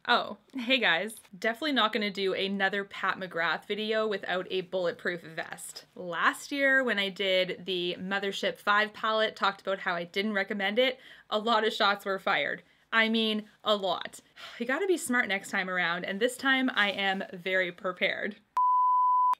Oh, hey guys. Definitely not gonna do another Pat McGrath video without a bulletproof vest. Last year when I did the Mothership 5 palette, talked about how I didn't recommend it, a lot of shots were fired. I mean, a lot. You gotta be smart next time around, and this time I am very prepared.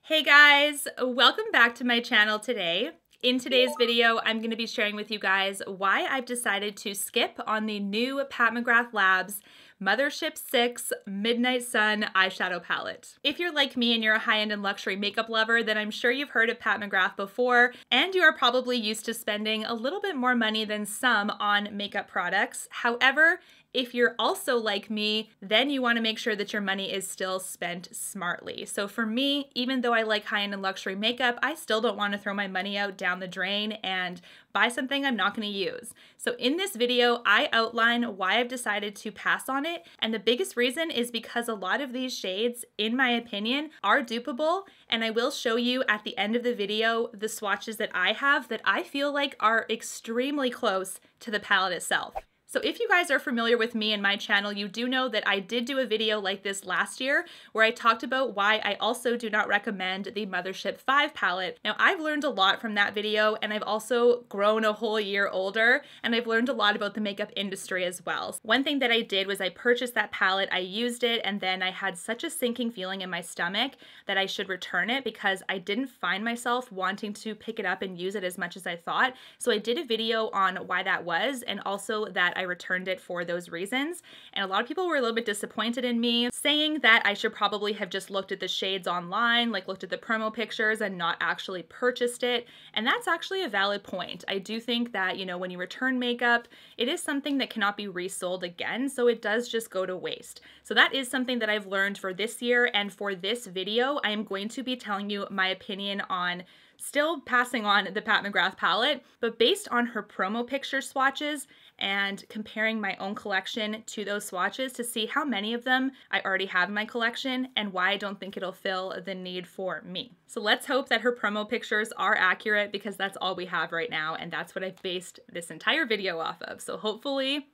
Hey guys, welcome back to my channel today. In today's video, I'm going to be sharing with you guys why I've decided to skip on the new Pat McGrath Labs Mothership 6 Midnight Sun eyeshadow palette. If you're like me and you're a high-end and luxury makeup lover, then I'm sure you've heard of Pat McGrath before, and you are probably used to spending a little bit more money than some on makeup products. However, if you're also like me, then you want to make sure that your money is still spent smartly. So for me, even though I like high-end and luxury makeup, I still don't want to throw my money out down the drain and buy something I'm not going to use. So in this video, I outline why I've decided to pass on it. And the biggest reason is because a lot of these shades, in my opinion, are dupeable. And I will show you at the end of the video the swatches that I have that I feel like are extremely close to the palette itself. So if you guys are familiar with me and my channel, you do know that I did do a video like this last year where I talked about why I also do not recommend the Mothership 5 palette. Now, I've learned a lot from that video, and I've also grown a whole year older, and I've learned a lot about the makeup industry as well. One thing that I did was I purchased that palette, I used it, and then I had such a sinking feeling in my stomach that I should return it because I didn't find myself wanting to pick it up and use it as much as I thought. So I did a video on why that was, and also that I returned it for those reasons. And a lot of people were a little bit disappointed in me, saying that I should probably have just looked at the shades online, like looked at the promo pictures and not actually purchased it. And that's actually a valid point. I do think that, you know, when you return makeup, it is something that cannot be resold again, so it does just go to waste. So that is something that I've learned for this year, and for this video, I am going to be telling you my opinion on still passing on the Pat McGrath palette, but based on her promo picture swatches and comparing my own collection to those swatches to see how many of them I already have in my collection and why I don't think it'll fill the need for me. So let's hope that her promo pictures are accurate because that's all we have right now, and that's what I've based this entire video off of. So hopefully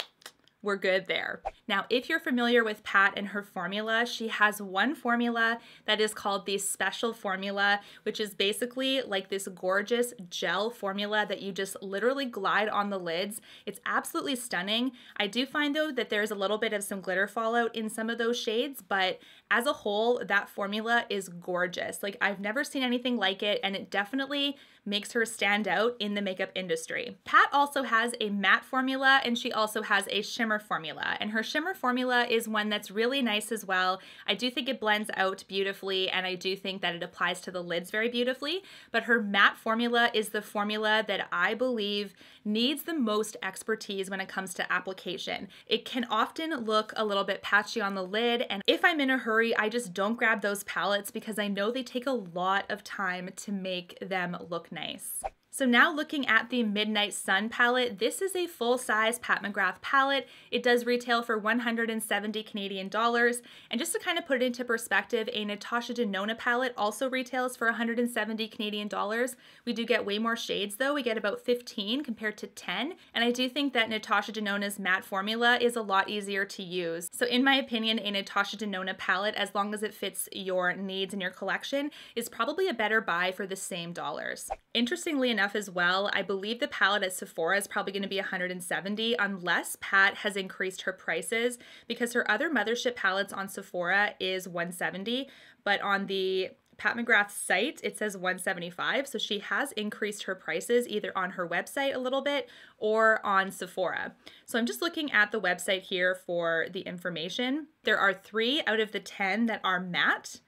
we're good there. Now, if you're familiar with Pat and her formula, she has one formula that is called the Special Formula, which is basically like this gorgeous gel formula that you just literally glide on the lids. It's absolutely stunning. I do find though that there's a little bit of some glitter fallout in some of those shades, but as a whole, that formula is gorgeous. Like, I've never seen anything like it, and it definitely makes her stand out in the makeup industry. Pat also has a matte formula, and she also has a shimmer formula, and her shimmer formula is one that's really nice as well. I do think it blends out beautifully, and I do think that it applies to the lids very beautifully, but her matte formula is the formula that I believe needs the most expertise when it comes to application. It can often look a little bit patchy on the lid, and if I'm in a hurry, I just don't grab those palettes because I know they take a lot of time to make them look nice. So now looking at the Midnight Sun palette, this is a full-size Pat McGrath palette. It does retail for 170 Canadian dollars. And just to kind of put it into perspective, a Natasha Denona palette also retails for 170 Canadian dollars. We do get way more shades though. We get about 15 compared to 10. And I do think that Natasha Denona's matte formula is a lot easier to use. So in my opinion, a Natasha Denona palette, as long as it fits your needs and your collection, is probably a better buy for the same dollars. Interestingly enough as well, I believe the palette at Sephora is probably going to be 170 unless Pat has increased her prices, because her other Mothership palettes on Sephora is 170, but on the Pat McGrath site, it says 175, so she has increased her prices either on her website a little bit or on Sephora. So I'm just looking at the website here for the information. There are 3 out of the 10 that are matte,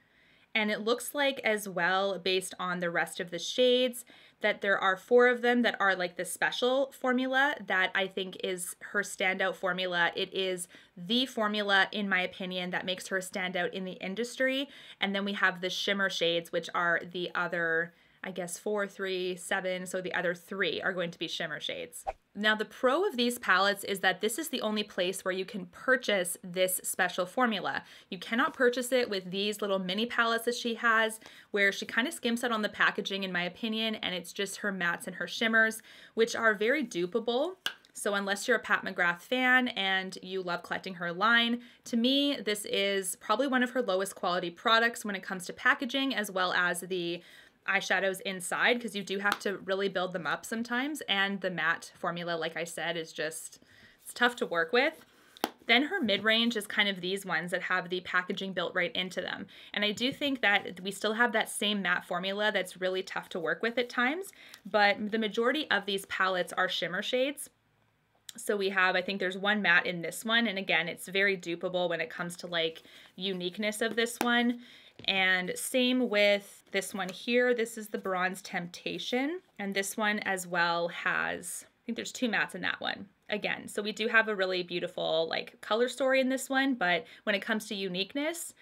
and it looks like as well, based on the rest of the shades, that there are 4 of them that are like the special formula that I think is her standout formula. It is the formula, in my opinion, that makes her stand out in the industry. And then we have the shimmer shades, which are the other, I guess 4, 3, 7, so the other 3 are going to be shimmer shades. Now the pro of these palettes is that this is the only place where you can purchase this special formula. You cannot purchase it with these little mini palettes that she has, where she kind of skimps out on the packaging in my opinion, and it's just her mattes and her shimmers, which are very dupeable. So unless you're a Pat McGrath fan and you love collecting her line, to me, this is probably one of her lowest quality products when it comes to packaging, as well as the eyeshadows inside, because you do have to really build them up sometimes. And the matte formula, like I said, is just, it's tough to work with. Then her mid-range is kind of these ones that have the packaging built right into them. And I do think that we still have that same matte formula that's really tough to work with at times, but the majority of these palettes are shimmer shades. So we have, I think there's one matte in this one, and again, it's very dupeable when it comes to like uniqueness of this one. And same with this one here. This is the Bronze Temptation, and this one as well has, I think there's two mattes in that one. Again, so we do have a really beautiful like color story in this one, but when it comes to uniqueness,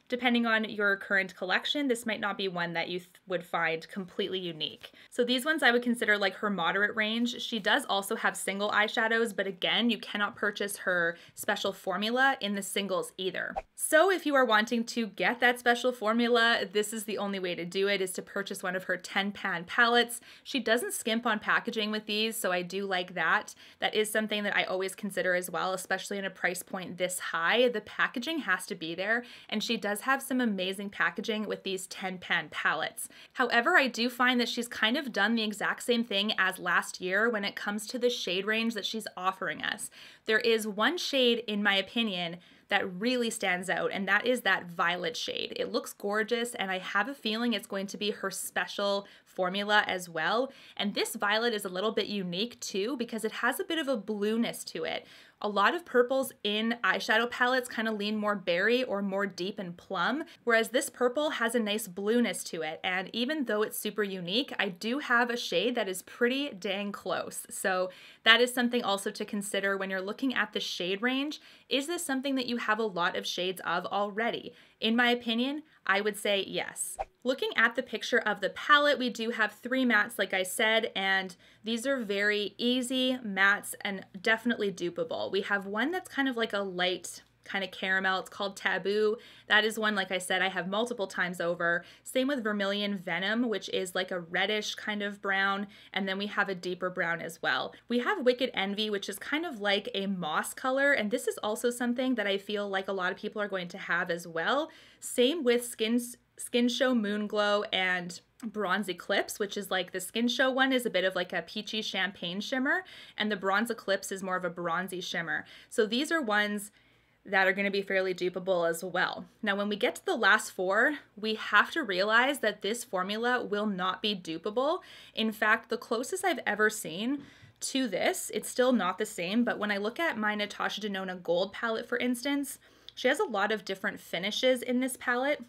depending on your current collection, this might not be one that you would find completely unique. So these ones I would consider like her moderate range. She does also have single eyeshadows, but again, you cannot purchase her special formula in the singles either. So if you are wanting to get that special formula, this is the only way to do it, is to purchase one of her 10-pan palettes. She doesn't skimp on packaging with these, so I do like that. That is something that I always consider as well, especially in a price point this high. The packaging has to be there, and she does have some amazing packaging with these 10-pan palettes. However, I do find that she's kind of done the exact same thing as last year when it comes to the shade range that she's offering us. There is one shade, in my opinion, that really stands out, and that is that violet shade. It looks gorgeous, and I have a feeling it's going to be her special formula as well. And this violet is a little bit unique too, because it has a bit of a blueness to it. A lot of purples in eyeshadow palettes kind of lean more berry or more deep and plum, whereas this purple has a nice blueness to it. And even though it's super unique, I do have a shade that is pretty dang close. So that is something also to consider when you're looking at the shade range. Is this something that you have a lot of shades of already? In my opinion, I would say yes. Looking at the picture of the palette, we do have 3 mattes, like I said, and these are very easy mattes and definitely dupeable. We have one that's kind of like a light kind of caramel. It's called Taboo. That is one, like I said, I have multiple times over. Same with Vermilion Venom, which is like a reddish kind of brown, and then we have a deeper brown as well. We have Wicked Envy, which is kind of like a moss color, and this is also something that I feel like a lot of people are going to have as well. Same with Skin Show Moon Glow and Bronze Eclipse, which is like the Skin Show one is a bit of like a peachy champagne shimmer, and the Bronze Eclipse is more of a bronzy shimmer. So these are ones that are going to be fairly dupeable as well. Now, when we get to the last 4, we have to realize that this formula will not be dupeable. In fact, the closest I've ever seen to this, it's still not the same, but when I look at my Natasha Denona Gold palette, for instance, she has a lot of different finishes in this palette,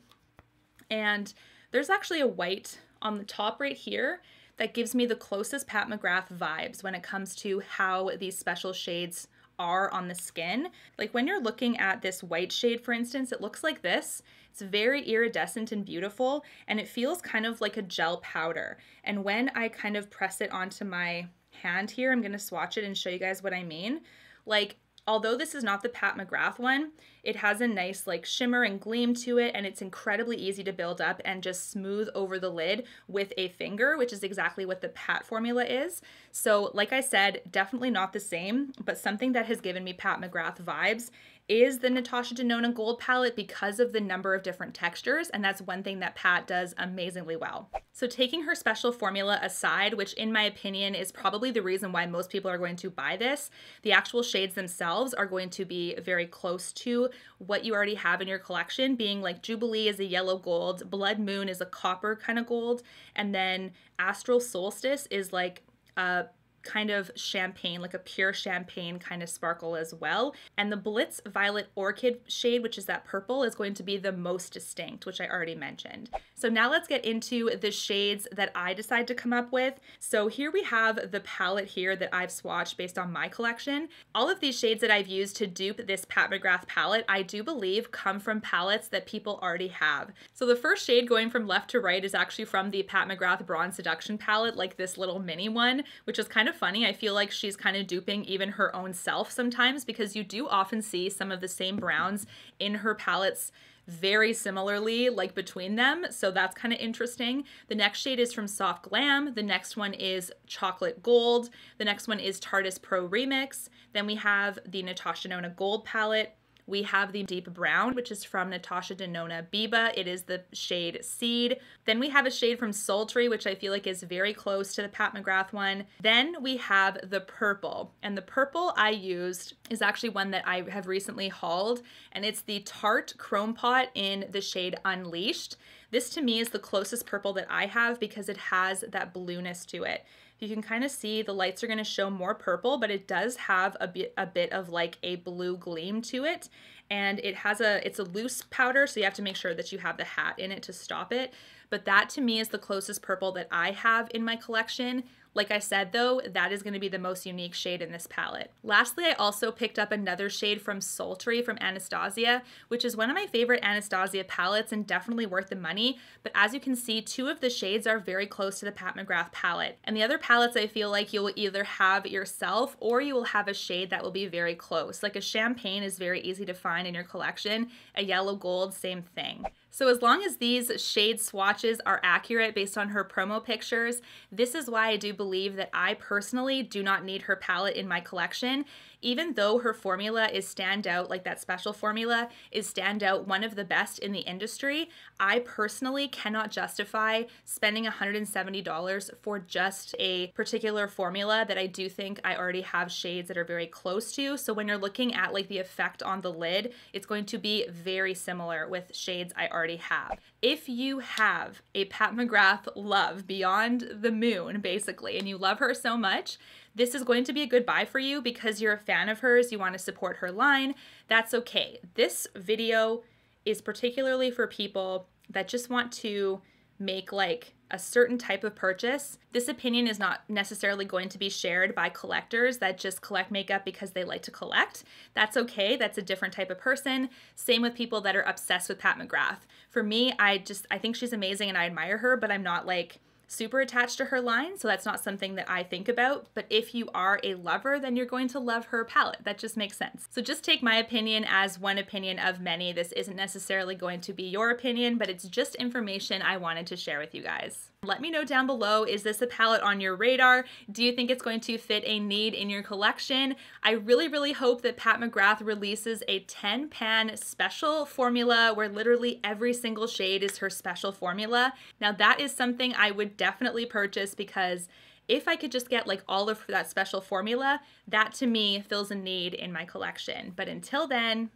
and there's actually a white on the top right here that gives me the closest Pat McGrath vibes when it comes to how these special shades are on the skin. Like when you're looking at this white shade, for instance, it looks like this. It's very iridescent and beautiful, and it feels kind of like a gel powder. And when I kind of press it onto my hand here, I'm going to swatch it and show you guys what I mean. Like, although this is not the Pat McGrath one, it has a nice like shimmer and gleam to it, and it's incredibly easy to build up and just smooth over the lid with a finger, which is exactly what the Pat formula is. So like I said, definitely not the same, but something that has given me Pat McGrath vibes is the Natasha Denona Gold palette because of the number of different textures, and that's one thing that Pat does amazingly well. So taking her special formula aside, which in my opinion is probably the reason why most people are going to buy this, the actual shades themselves are going to be very close to what you already have in your collection, being like Jubilee is a yellow gold, Blood Moon is a copper kind of gold, and then Astral Solstice is like a kind of champagne, like a pure champagne kind of sparkle as well. And the Blitz Violet Orchid shade, which is that purple, is going to be the most distinct, which I already mentioned. So now let's get into the shades that I decided to come up with. So here we have the palette here that I've swatched based on my collection. All of these shades that I've used to dupe this Pat McGrath palette, I do believe come from palettes that people already have. So the first shade going from left to right is actually from the Pat McGrath Bronze Seduction palette, like this little mini one, which is kind of of funny. I feel like she's kind of duping even her own self sometimes, because you do often see some of the same browns in her palettes very similarly, like between them. So that's kind of interesting. The next shade is from Soft Glam. The next one is Chocolate Gold. The next one is Tartus Pro Remix. Then we have the Natasha Denona Gold palette. We have the Deep Brown, which is from Natasha Denona Biba. It is the shade Seed. Then we have a shade from Sultry, which I feel like is very close to the Pat McGrath one. Then we have the purple. And the purple I used is actually one that I have recently hauled. And it's the Tarte Chrome Pot in the shade Unleashed. This to me is the closest purple that I have because it has that blueness to it. You can kind of see the lights are going to show more purple, but it does have a bit of like a blue gleam to it. And it's a loose powder, so you have to make sure that you have the hat in it to stop it. But that to me is the closest purple that I have in my collection. Like I said though, that is going to be the most unique shade in this palette. Lastly, I also picked up another shade from Sultry from Anastasia, which is one of my favorite Anastasia palettes and definitely worth the money. But as you can see, two of the shades are very close to the Pat McGrath palette. And the other palettes I feel like you will either have yourself or you will have a shade that will be very close. Like a champagne is very easy to find in your collection. A yellow gold, same thing. So as long as these shade swatches are accurate based on her promo pictures, this is why I do believe that I personally do not need her palette in my collection. Even though her formula is standout, like that special formula is standout, one of the best in the industry, I personally cannot justify spending $170 for just a particular formula that I do think I already have shades that are very close to. So when you're looking at like the effect on the lid, it's going to be very similar with shades I already have. If you have a Pat McGrath love beyond the moon, basically, and you love her so much, this is going to be a good buy for you because you're a fan of hers, you want to support her line, that's okay. This video is particularly for people that just want to make like a certain type of purchase. This opinion is not necessarily going to be shared by collectors that just collect makeup because they like to collect. That's okay, that's a different type of person. Same with people that are obsessed with Pat McGrath. For me, I think she's amazing and I admire her, but I'm not like super attached to her line, so that's not something that I think about. But if you are a lover, then you're going to love her palette. That just makes sense. So just take my opinion as one opinion of many. This isn't necessarily going to be your opinion, but it's just information I wanted to share with you guys. Let me know down below, is this a palette on your radar? Do you think it's going to fit a need in your collection? I really, really hope that Pat McGrath releases a 10-pan special formula where literally every single shade is her special formula. Now that is something I would definitely purchase because if I could just get like all of that special formula, that to me fills a need in my collection. But until then,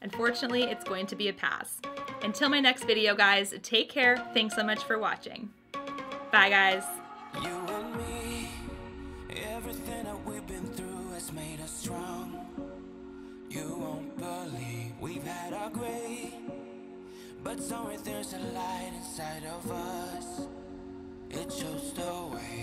unfortunately, it's going to be a pass. Until my next video, guys, take care. Thanks so much for watching. Bye, guys. You and me, everything that we've been through has made us strong. You won't believe we've had our gray, but somewhere there's a light inside of us. It shows the way.